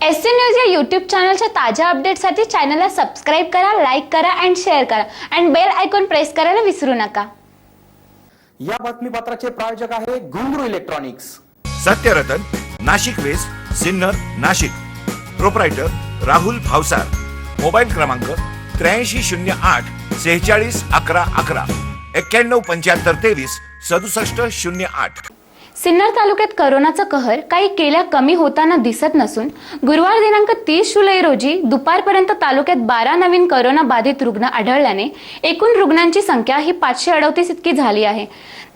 SC news या YouTube चॅनलच्या ताज्या अपडेट्ससाठी चॅनलला सबस्क्राइब करा, लाईक करा आणि शेअर करा आणि बेल आयकॉन प्रेस करायला विसरू नका। या बातमीपत्राचे प्रायोजक आहे Ghungroo electronics. Satyaratan, Nashik west, Sinnar, Nashik. Proprietor Rahul Bhavsar. Mobile क्रमांक 8308 46 11 11 91 75 23 67 08। सिन्नर तालुक्यात कोरोनाचा कहर काही केल्या कमी होताना दिसत नसून गुरुवार दिनांक 30 जुलै रोजी दुपारपर्यंत तालुक्यात 12 नवीन कोरोना बाधित रुग्ण आढळल्याने एकूण रुग्णांची संख्या ही 538 इतकी झाली आहे।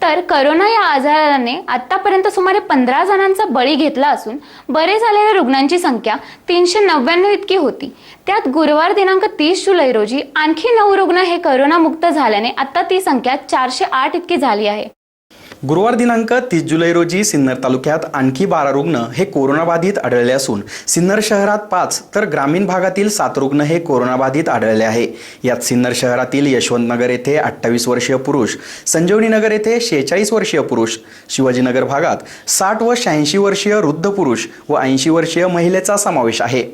तर कोरोना या आजाराने आतापर्यंत सुमारे 15 जणांचा बळी घेतला असून बरे झालेल्या रुग्णांची संख्या 399 इतकी होती। त्यात गुरुवार दिनांक 30 जुलै रोजी आणखी 9 रुग्ण हे कोरोना मुक्त झाल्याने आता ती संख्या 408 इतकी झाली आहे। गुरुवार दिनांक 30 जुलै रोजी सिन्नर तालुक्यात आणखी 12 रुग्ण हे कोरोनाबाधित आढळले असून सिन्नर शहरात 5 तर ग्रामीण भागातील 7 रुग्ण हे कोरोनाबाधित आढळले आहे। यात सिन्नर शहरातील यशवंतनगर येथे 28 वर्षीय पुरुष, संजीवनीनगर येथे 46 वर्षीय पुरुष, शिवाजीनगर भागात 60 व 86 वर्षीय वृद्ध पुरुष व 80 वर्षीय महिलेचा समावेश आहे।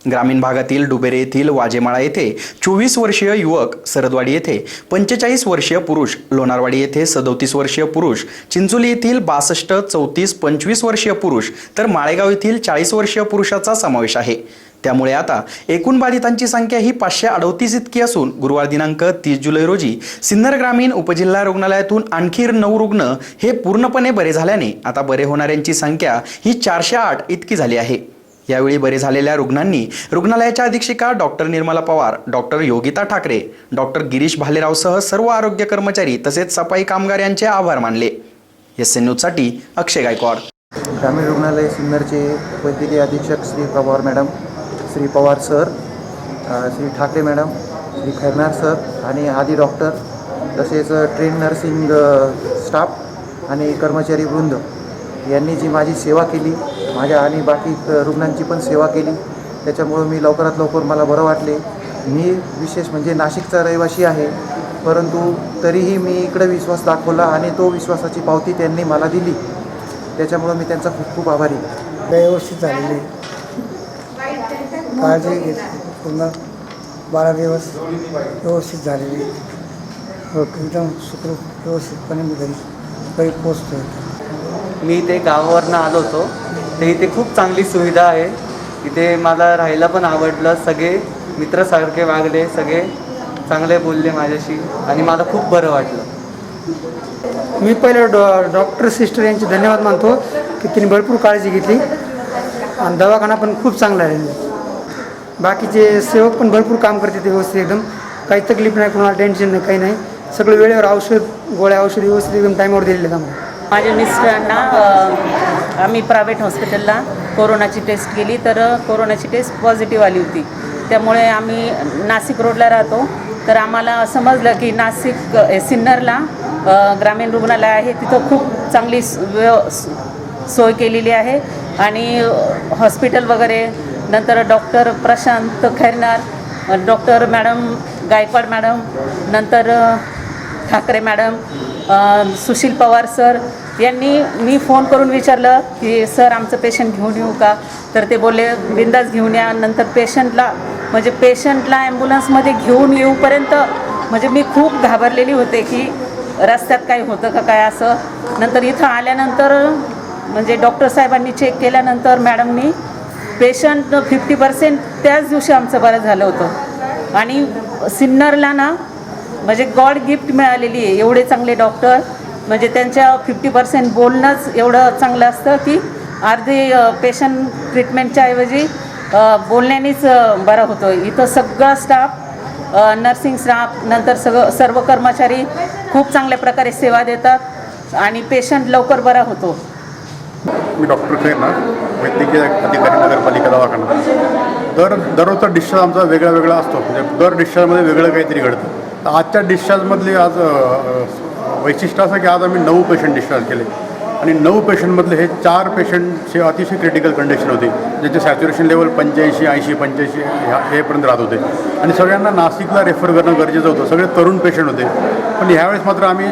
ग्रामीण भागातील डुबेरे येथील वाजेमाळा येथे 24 वर्षीय युवक, सरदवाडी येथे 45 वर्षीय पुरुष, लोणारवाडी येथे 37 वर्षीय पुरुष, चिंचोली येथील 62, 34, 25 वर्षीय पुरुष तर माळेगाव येथील 40 वर्षीय पुरुषाचा समावेश आहे। त्यामुळे आता एकूण बाधितांची संख्या ही 538 इतकी असून गुरुवार दिनांक 30 जुलै रोजी सिन्नर ग्रामीण उपजिल्हा रुग्णालयातून आणखी 9 रुग्ण हे पूर्णपणे बरे झाल्याने आता बरे होणाऱ्यांची संख्या ही 408 इतकी झाली आहे। यावेळी बरे झालेल्या रुग्णांनी रुग्णालयाच्या अधीक्षिका doctor Nirmala Pawar, doctor Yogita Thackeray, doctor Girish भालेरावसह सर्व आरोग्य कर्मचारी तसेच सफाई कामगार यांचे आभार मानले। एसएन न्यूजसाठी अक्षय गायकवाड। ग्रामीण रुग्णालय सिन्नरचे वैद्यकीय अधीक्षक Shri Pawar madam, Shri Pawar sir, Shri Thackeray madam, Shri Khairnar sir आणि आदी डॉक्टर तसेच ट्रेन नर्सिंग स्टाफ आणि कर्मचारी वृंद यांनी जी माझी सेवा केली, माझ्या आणि बाकी रुग्णांची पण सेवा केली, त्याच्यामुळं मी लवकरात लवकर मला बरं वाटले। मी विशेष म्हणजे नाशिकचा रहिवासी आहे, परंतु तरीही मी इकडे विश्वास दाखवला आणि तो विश्वासाची पावती त्यांनी मला दिली, त्याच्यामुळं मी त्यांचा खूप खूप आभारी आहे। व्यवस्थित झालेली काळजी घेतली, पूर्ण 12 दिवस व्यवस्थित झालेली, एकदम सुखरूप व्यवस्थितपणे मी घरी पोचतो। मी इथे गावावरनं आलो होतो, तर इथे खूप चांगली सुविधा आहे। इथे मला राहायला पण आवडलं, सगळे मित्रासारखे वागले, सगळे चांगले बोलले माझ्याशी आणि मला खूप बरं वाटलं। मी पहिले डॉक्टर सिस्टर यांचे धन्यवाद मानतो की त्यांनी भरपूर काळजी घेतली आणि दवाखाना पण खूप चांगला आहे। बाकीचे सेवक पण भरपूर काम करते ते व्यवस्थित, एकदम काही तकलीफ नाही, कोणाला टेन्शन नाही, काही नाही, सगळं वेळेवर गोळ्या औषध व्यवस्थित एकदम टाईमवर दिलेले आहेत आम्हाला। माझ्या मिस्टरांना आम्ही प्रायव्हेट हॉस्पिटलला कोरोनाची टेस्ट केली, तर कोरोनाची टेस्ट पॉझिटिव्ह आली होती। त्यामुळे आम्ही नाशिक रोडला राहतो, तर आम्हाला समजलं की नाशिक सिन्नरला ग्रामीण रुग्णालय आहे, तिथं खूप चांगली सोय केलेली आहे आणि हॉस्पिटल वगैरे, नंतर doctor Prashant Khairnar, doctor madam Gaikwad madam, नंतर ठाकरे मॅडम, सुशील पवार सर यांनी, मी फोन करून विचारलं की सर आमचं पेशंट घेऊन येऊ का, तर ते बोलले बिंदास घेऊन या। नंतर पेशंटला ॲम्ब्युलन्समध्ये घेऊन येऊपर्यंत म्हणजे मी खूप घाबरलेली होते की रस्त्यात काही होतं का काय असं। नंतर इथं आल्यानंतर म्हणजे डॉक्टर साहेबांनी चेक केल्यानंतर मॅडमनी पेशंट 50% त्याच दिवशी आमचं बरं झालं होतं। आणि सिन्नरला ना म्हणजे गॉड गिफ्ट मिळालेली आहे, एवढे चांगले डॉक्टर, म्हणजे त्यांच्या 50% बोलणंच एवढं चांगलं असतं की अर्धे पेशंट ट्रीटमेंटच्या ऐवजी बोलण्यानेच बरं होतं। इथं सगळा स्टाफ, नर्सिंग स्टाफ, नंतर सर्व कर्मचारी खूप चांगल्या प्रकारे सेवा देतात आणि पेशंट लवकर बरा होतो। मी डॉक्टर खैरनार, वैद्यकीय अधिकारी, नगरपालिका दवाखाना। दररोजचा डिस्चार्ज आमचा वेगळा असतो, म्हणजे दर डिस्चार्जमध्ये वेगळं काहीतरी घडतं। तर आजच्या डिस्चार्जमधली आज वैशिष्ट्य असं की आज आम्ही 9 पेशंट डिस्चार्ज केले। आणि 9 पेशंटमधले हे 4 पेशंटचे अतिशय क्रिटिकल कंडिशन होती, ज्याचे सॅच्युरेशन लेवल 85, 80, 85 हेपर्यंत राहत होते आणि सगळ्यांना नाशिकला रेफर करणं गरजेचं होतं. सगळे तरुण पेशंट होते. पण ह्यावेळेस मात्र आम्ही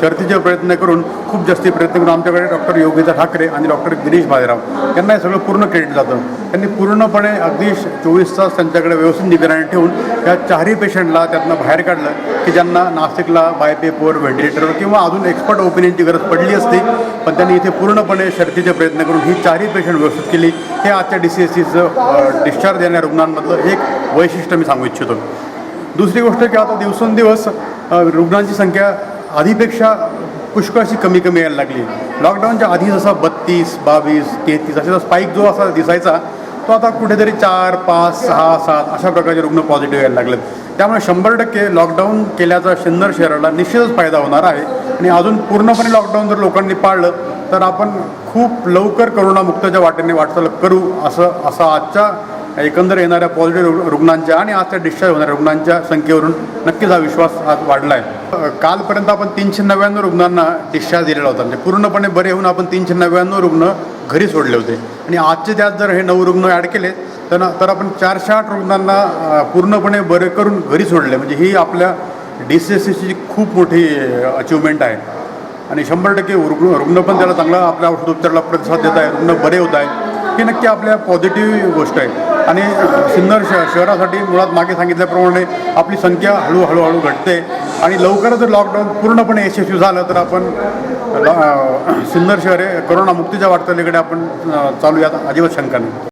शर्थीचे प्रयत्न करून खूप जास्ती प्रयत्न करून आमच्याकडे डॉक्टर योगिता ठाकरे आणि डॉक्टर गिरीश भालेराव यांना हे सगळं पूर्ण क्रेडिट जातं. त्यांनी पूर्णपणे अगदी 24 तास त्यांच्याकडे व्यवस्थित निगराणी ठेवून या 4ही पेशंटला त्यातनं बाहेर काढलं की ज्यांना नाशिकला बायपेपवर व्हेंटिलेटरवर किंवा अजून एक्सपर्ट ओपिनियनची गरज पडली असती, पण त्यांनी इथे पूर्णपणे शर्थीचे प्रयत्न करून ही 4ही पेशंट व्यवस्थित केली. हे आजच्या DCSCचं डिस्चार्ज देणाऱ्या रुग्णांमधलं एक वैशिष्ट्य मी सांगू इच्छितो. दुसरी गोष्ट की आता दिवसेंदिवस रुग्णांची संख्या आधीपेक्षा पुष्कळशी कमी यायला लागली. लॉकडाऊनच्या आधी जसा 32, 22, 33 असा स्पाईक जो असा दिसायचा तो आता कुठेतरी 4, 5, 6, 7 अशा प्रकारचे रुग्ण पॉझिटिव्ह यायला लागलेत. त्यामुळे 100% लॉकडाऊन केल्याचा सिन्नर शहराला निश्चितच फायदा होणार आहे आणि अजून पूर्णपणे लॉकडाऊन जर लोकांनी पाळलं तर आपण खूप लवकर करोनामुक्तच्या वाटेने वाटचाल करू असं आजच्या एकंदर येणाऱ्या पॉझिटिव्ह रुग्णांच्या आणि आजच्या डिस्चार्ज होणाऱ्या रुग्णांच्या संख्येवरून नक्कीच हा विश्वास आज वाढला आहे. कालपर्यंत आपण 399 रुग्णांना डिस्चार्ज दिलेला होता. म्हणजे पूर्णपणे बरे होऊन आपण 399 रुग्ण घरी सोडले होते आणि आजचे त्यात जर हे 9 रुग्ण ॲड केले तर आपण 408 रुग्णांना पूर्णपणे बरे करून घरी सोडले. म्हणजे ही आपल्या DCSCची खूप मोठी अचिव्हमेंट आहे आणि 100% रुग्ण पण त्याला चांगला आपल्या औषधोपचाराला प्रतिसाद देत आहे, रुग्ण बरे होत आहे. ही नक्की आपल्या पॉझिटिव्ह गोष्ट आहे आणि सिन्नर शहरासाठी मुळात मागे सांगितल्याप्रमाणे आपली संख्या हळूहळू घटते आणि लवकरच जर लॉकडाऊन पूर्णपणे यशस्वी झालं तर आपण सिन्नर शहर हे करोनामुक्तीच्या वाटचालीकडे आपण चालू यात अजिबात शंका नाही.